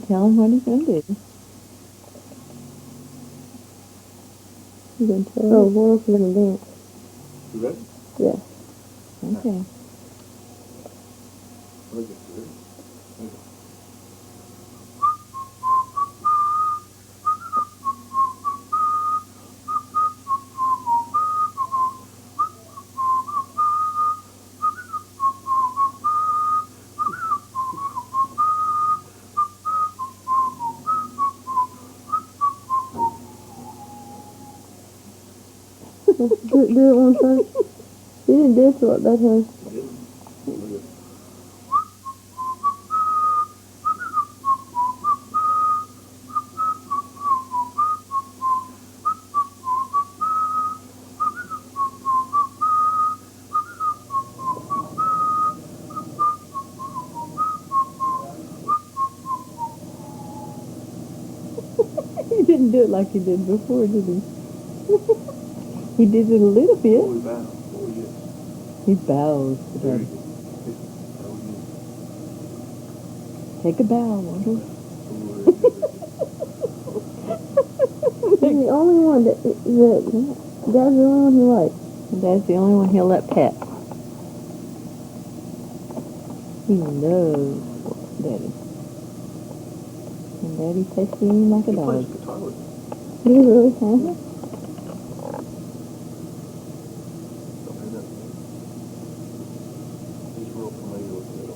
Tell him what he's gonna do. You gonna tell him? Oh, what else are we gonna dance? You ready? Yeah. Okay. Look at you. do it one time. You didn't dance a lot that time. Look at He didn't do it like he did before, did he? He did it a little bit. we bow. Oh, yes. He bows. There you go. Oh, Take a bow, won't you? yes. He's the only one that Dad's the only one who likes. That's the only one he'll let pet. He knows Daddy. And Daddy pets him like a He plays dog. guitar with me. Do you really? Uh-huh. Don't do that. He's real familiar with it.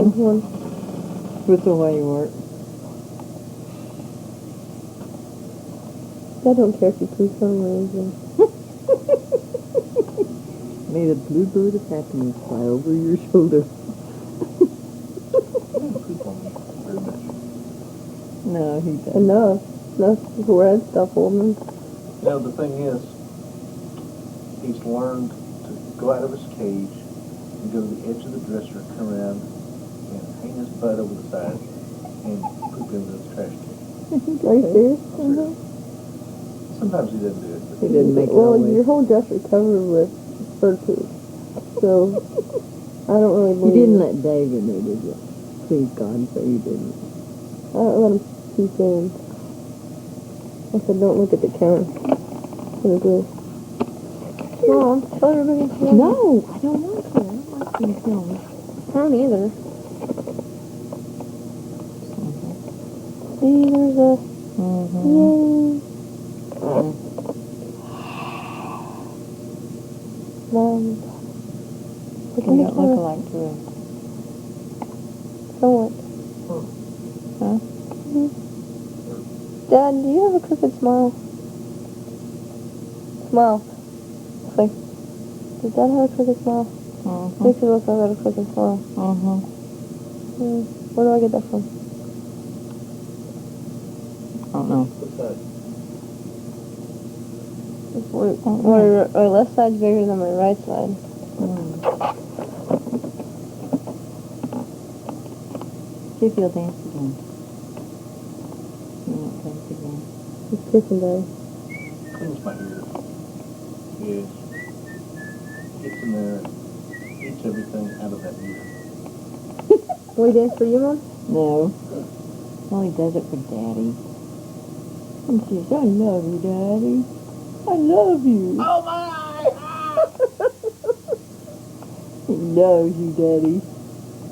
Which one? With the way you work. Dad don't care if you poops on him or anything. May the bluebird of happiness fly over your shoulder. He doesn't poop on me very much. No, he doesn't. Enough. Enough to red stuff on him. You know, the thing is, he's learned to go out of his cage and go to the edge of the dresser, come around, and hang his butt over the side and poop into the trash can. Are you serious? Mm-hmm. Sometimes he doesn't do it, He but didn't make it Well, always. your whole dresser covered with bird poop. So, I don't really You believe didn't it. let David know, did you? Please God, say you didn't. I don't let him peek in. I said, don't look at the counter. What is this? Mom, tell everybody to film. No, I don't want to. I don't like being filmed. I don't either. See, there's a... Mm-hmm. Yay. Mom. Look You at the don't look camera. alike to him. So what? Huh? Dad, do you have a crooked smile? Smile. Like, does Dad have a crooked smile? Mm-hmm. Makes it look like I got a crooked smile. Mm-hmm. Where do I get that from? I don't know. what's that? My left side's bigger than my right side. See if he'll dance again. He won't dance again. It's kissing day. Cleans my ears. Yes. Gets in there and eats everything out of that ear. Will he dance for you, Mom? No. Well, he does it for Daddy. And she says, I love you, Daddy. I love you. Oh my! He loves you, Daddy.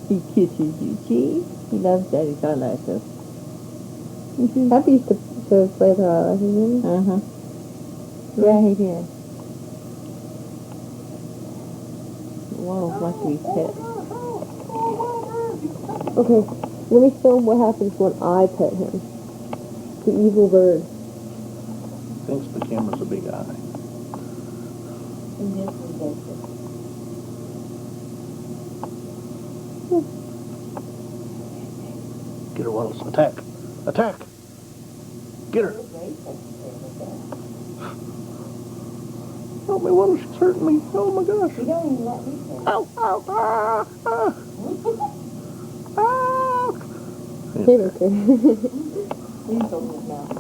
He kisses you, see? He loves Daddy's eyelashes. Happy used to play with her eyelashes, didn't he? Uh-huh. Yeah, he did. Whoa, like we pet. Okay, let me film what happens when I pet him. The evil bird. Thinks the camera's a big eye. Get her, Wallace. Attack. Attack. Get her. Help me, Wallace. She's hurting me. Oh, my gosh. You don't even let me pet. Ow, ow, ah, ah. Ah. He don't care. Please open his mouth.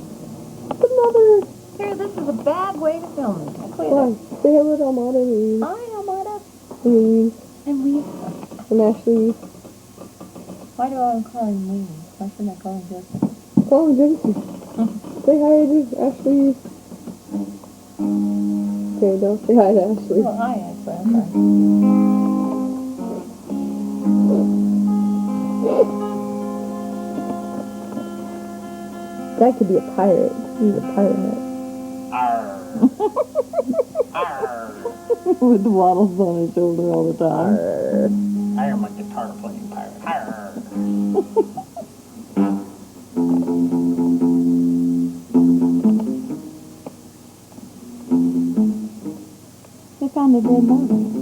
Another. Here, this is a bad way to film me. I quit Why? it. Say hello to Amada and Eve. Hi, Amada. And Eve. And we... And Ashley. Why do I call him Lee? Why shouldn't I call him Joseph? Call him Jason. Say hi to Ashley. Okay, don't say hi to Ashley. Well, hi, Ashley. I'm sorry. That could be a pirate. He's a pirate hat. Arr. Arr. With the waddles on his shoulder all the time. I am a guitar playing pirate. Arr. They found a dead body.